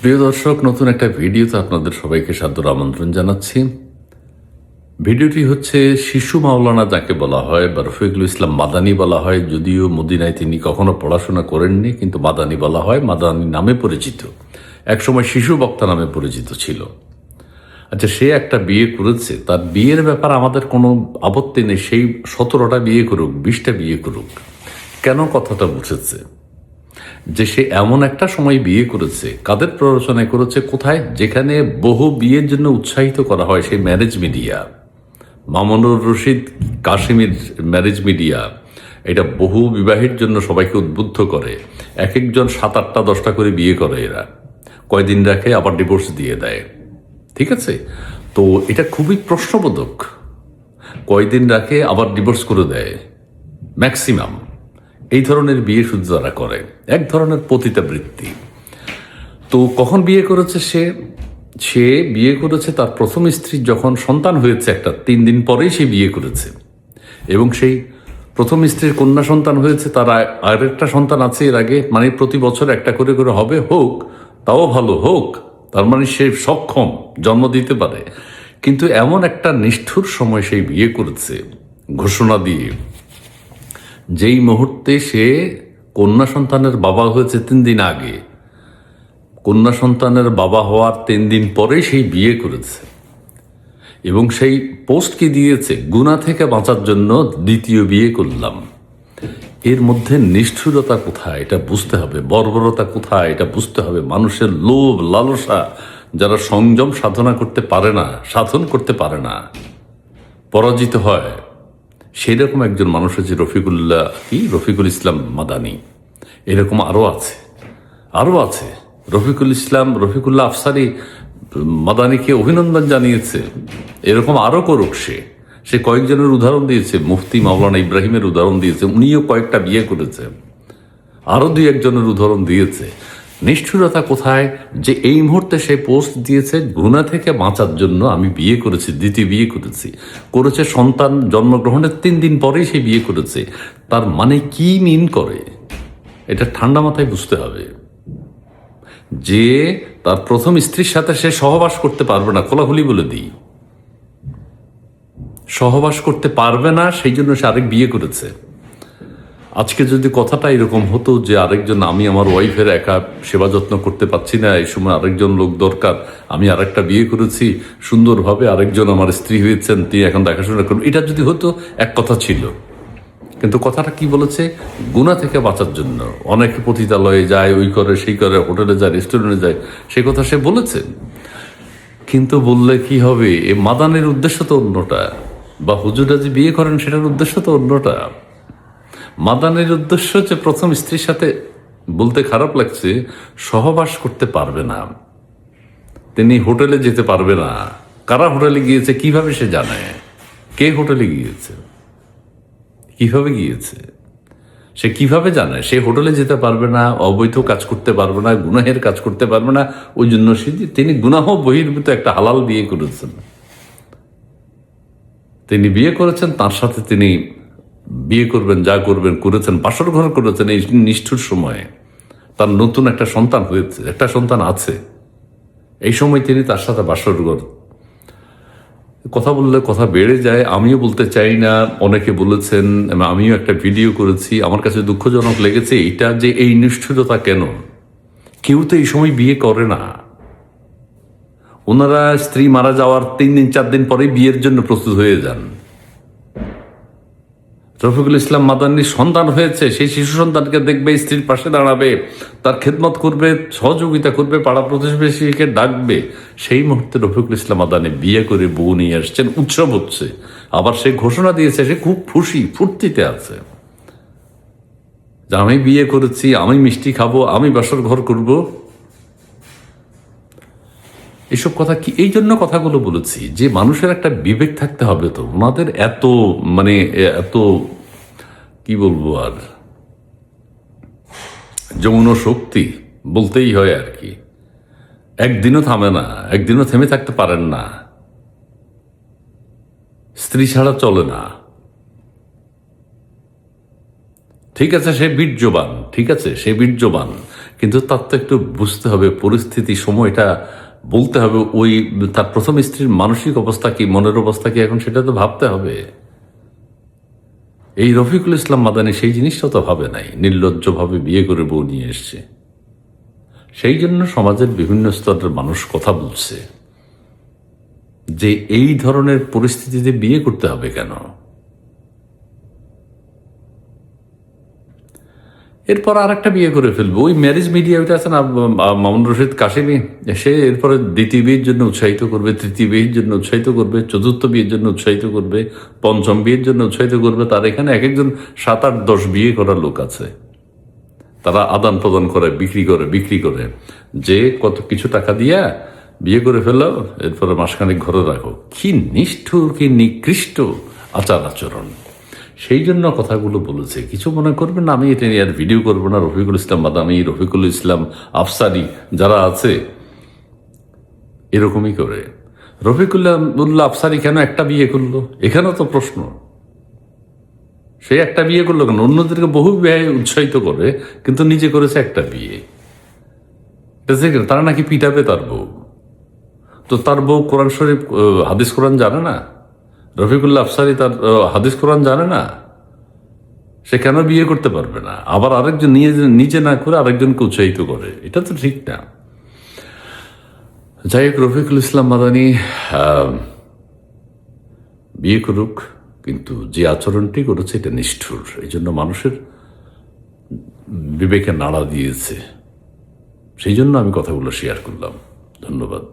প্রিয় দর্শক, নতুন একটা ভিডিওতে আপনাদের সবাইকে সাদর আমন্ত্রণ জানাচ্ছি। ভিডিওটি হচ্ছে শিশু মাওলানা যাকে বলা হয় বা রফিকুল ইসলাম মাদানী বলা হয়, যদিও মদিনায় তিনি কখনো পড়াশোনা করেননি, কিন্তু মাদানী বলা হয়, মাদানী নামে পরিচিত। একসময় শিশু বক্তা নামে পরিচিত ছিল। আচ্ছা, সে একটা বিয়ে করেছে, তার বিয়ের ব্যাপার আমাদের কোনো আপত্তি নেই। সেই 17টা বিয়ে করুক, 20টা বিয়ে করুক, কেন কথাটা বুঝেছে যে সে এমন একটা সময় বিয়ে করেছে, কাদের প্ররোচনায় করেছে, কোথায়, যেখানে বহু বিয়ের জন্য উৎসাহিত করা হয়, সেই ম্যারেজ মিডিয়া, মামুনুর রশিদ কাশিমির ম্যারেজ মিডিয়া, এটা বহু বিবাহের জন্য সবাইকে উদ্বুদ্ধ করে। এক একজন 7, 8, 10টা করে বিয়ে করে এরা, কয়দিন রাখে আবার ডিভোর্স দিয়ে দেয়। ঠিক আছে, তো এটা খুবই প্রশ্নবোধক। কয়দিন রাখে আবার ডিভোর্স করে দেয় ম্যাক্সিমাম। এই ধরনের বিয়ে শুধু যারা করে, এক ধরনের পতিতাবৃত্তি। তো কখন বিয়ে করেছে সে? সে বিয়ে করেছে তার প্রথম স্ত্রী যখন সন্তান হয়েছে, একটা 3 দিন পরেই সে বিয়ে করেছে। এবং সেই প্রথম স্ত্রীর কন্যা সন্তান হয়েছে, তার আরেকটা সন্তান আছে এর আগে, মানে প্রতি বছর একটা করে করে হবে, হোক, তাও ভালো হোক, তার মানে সে সক্ষম, জন্ম দিতে পারে। কিন্তু এমন একটা নিষ্ঠুর সময় সেই বিয়ে করেছে ঘোষণা দিয়ে, যেই মুহূর্তে সে কন্যা সন্তানের বাবা হয়েছে 3 দিন আগে, কন্যা সন্তানের বাবা হওয়ার 3 দিন পরেই সেই বিয়ে করেছে। এবং সেই পোস্ট কি দিয়েছে, গুনাহ থেকে বাঁচার জন্য দ্বিতীয় বিয়ে করলাম। এর মধ্যে নিষ্ঠুরতা কোথায় এটা বুঝতে হবে, বর্বরতা কোথায় এটা বুঝতে হবে। মানুষের লোভ লালসা, যারা সংযম সাধনা করতে পারে না, সাধন করতে পারে না, পরাজিত হয়, সেই রকম একজন মানুষ হচ্ছে রফিকুল ইসলাম মাদানী। এরকম আরও আছে। রফিকুল্লাহ আফসারি মাদানীকে অভিনন্দন জানিয়েছে, এরকম আরও করুক। সে কয়েকজনের উদাহরণ দিয়েছে, মুফতি মাওলানা ইব্রাহিমের উদাহরণ দিয়েছে, উনিও কয়েকটা বিয়ে করেছে, আরও 2-1জনের উদাহরণ দিয়েছে। নিষ্ঠুরতা কোথায় যে এই মুহূর্তে সে পোস্ট দিয়েছে, গুনাহ থেকে বাঁচার জন্য আমি বিয়ে করেছি, দ্বিতীয় বিয়ে করেছে সন্তান জন্মগ্রহণের 3 দিন পরেই সে বিয়ে করেছে। তার মানে কি মিন করে, এটা ঠান্ডা মাথায় বুঝতে হবে। যে তার প্রথম স্ত্রীর সাথে সে সহবাস করতে পারবে না, খোলাখুলি বলে দিই, সহবাস করতে পারবে না, সেই জন্য সে আরেক বিয়ে করেছে। আজকে যদি কথাটা এরকম হতো যে আরেকজন, আমি আমার ওয়াইফের একা সেবা যত্ন করতে পারছি না, এই সময় আরেকজন লোক দরকার, আমি আরেকটা বিয়ে করেছি সুন্দরভাবে, আরেকজন আমার স্ত্রী হয়েছেন, তিনি এখন দেখাশোনা করুন, এটা যদি হতো এক কথা ছিল। কিন্তু কথাটা কি বলেছে, গুনাহ থেকে বাঁচার জন্য। অনেকে পতিতালয়ে যায়, ওই করে সেই করে, হোটেলে যায়, রেস্টুরেন্টে যায়, সেই কথা সে বলেছে। কিন্তু বললে কি হবে, এ মাদানের উদ্দেশ্য তো অন্যটা, বা হুজুরা যে বিয়ে করেন সেটার উদ্দেশ্য তো অন্যটা। মাদানের উদ্দেশ্য হচ্ছে প্রথম স্ত্রীর সাথে, বলতে খারাপ লাগছে, সহবাস করতে পারবে না, তিনি হোটেলে যেতে পারবে না। কারা হোটেলে গিয়েছে কিভাবে সে জানে, কে হোটেলে গিয়েছে, কিভাবে গিয়েছে, সে কিভাবে জানে? সে হোটেলে যেতে পারবে না, অবৈধ কাজ করতে পারবে না, গুনাহের কাজ করতে পারবে না, ওই জন্য তিনি গুনাহ বহির্ভূত একটা হালাল বিয়ে করেছেন। তিনি বিয়ে করেছেন, তার সাথে তিনি বিয়ে করবেন, যা করবেন করেছেন, বাসর ঘর করেছেন এই নিষ্ঠুর সময়ে। তার নতুন একটা সন্তান হয়েছে, একটা সন্তান আছে, এই সময় তিনি তার সাথে বাসর ঘর। কথা বললে কথা বেড়ে যায়, আমিও বলতে চাই না। অনেকে বলেছেন, আমিও একটা ভিডিও করেছি, আমার কাছে দুঃখজনক লেগেছে এটা, যে এই নিষ্ঠুরতা কেন। কেউ তো এই সময় বিয়ে করে না। ওনারা স্ত্রী মারা যাওয়ার 3 দিন 4 দিন পরেই বিয়ের জন্য প্রস্তুত হয়ে যান। রফিকুল ইসলাম মাদানীর সন্তান হয়েছে, সেই শিশু সন্তানকে দেখবে, স্ত্রীর পাশে দাঁড়াবে, তার খেদমত করবে, সহযোগিতা করবে, পাড়া প্রতিবেশীকে ডাকবে। সেই মুহূর্তে রফিকুল ইসলাম মাদানী বিয়ে করে বউ নিয়ে আসছেন, উৎসব হচ্ছে। আবার সে ঘোষণা দিয়েছে, সে খুব খুশি, ফুর্তিতে আছে, যে আমি বিয়ে করেছি, আমি মিষ্টি খাবো, আমি বাসর ঘর করব। এসব কথা কি এই জন্য কথাগুলো বলেছি, যে মানুষের একটা বিবেক থাকতে হবে। তো ওনাদের এত কি বলবো, আর যৌন শক্তি বলতেই হয় আর কি, একদিনও থামে না, একদিনও থেমে থাকতে পারেন না, স্ত্রী ছাড়া চলে না। ঠিক আছে, সে বীর্যবান, ঠিক আছে, সে বীর্যবান, কিন্তু তার তো একটু বুঝতে হবে পরিস্থিতি, সময়টা বলতে হবে। ওই তার প্রথম স্ত্রীর মানসিক অবস্থা কি, মনের অবস্থা কি এখন, সেটা তো ভাবতে হবে। এই রফিকুল ইসলাম মাদানী সেই জিনিসটা তো ভাবে নাই, নির্লজ্জভাবে বিয়ে করে বউ নিয়ে এসছে। সেই জন্য সমাজের বিভিন্ন স্তরের মানুষ কথা বলছে যে এই ধরনের পরিস্থিতিতে বিয়ে করতে হবে কেন। এরপর আর একটা বিয়ে করে ফেলবে। ওই ম্যারেজ মিডিয়া ওইটা আছে না, মামুন রশিদ কাশিমি, সে এরপরে দ্বিতীয় বিয়ের জন্য উৎসাহিত করবে, তৃতীয় বিয়ের জন্য উৎসাহিত করবে, চতুর্থ বিয়ের জন্য উৎসাহিত করবে, পঞ্চম বিয়ের জন্য উৎসাহিত করবে। তার এখানে এক একজন 7, 8, 10 বিয়ে করার লোক আছে। তারা আদান প্রদান করে, বিক্রি করে যে কত কিছু টাকা দিয়া বিয়ে করে ফেলো, এরপরে মাসখানেক ঘরে রাখো। কি নিষ্ঠুর, কি নিকৃষ্ট আচার আচরণ। সেই জন্য কথাগুলো বলেছে। কিছু মনে করবেন না, আমি এটা নিয়ে আর ভিডিও করবো না। রফিকুল ইসলাম মাদানী, রফিকুল ইসলাম আফসারি যারা আছে এরকমই করে। রফিকুল্লাহ আফসারি কেন একটা বিয়ে করলো, এখানেও তো প্রশ্ন। সে একটা বিয়ে করলো কেন? অন্যদেরকে বহু বিয়ে উৎসাহিত করে, কিন্তু নিজে করেছে একটা বিয়ে। তারা নাকি পিটাবে তার বউ। তো তার বউ কোরআন শরীফ, হাদিস কোরআন জানে না? রফিকুল্লাহ আফসারি তার হাদিস কোরআন জানে না? সে কেন বিয়ে করতে পারবে না? আবার আরেকজন নিজে না করে আরেকজনকে উৎসাহিত করে, এটা তো ঠিক না। যাই হোক, রফিকুল ইসলাম মাদানী বিয়ে করুক, কিন্তু যে আচরণটি করেছে এটা নিষ্ঠুর। এই জন্য মানুষের বিবেকে নাড়া দিয়েছে। সেই জন্য আমি কথাগুলো শেয়ার করলাম। ধন্যবাদ।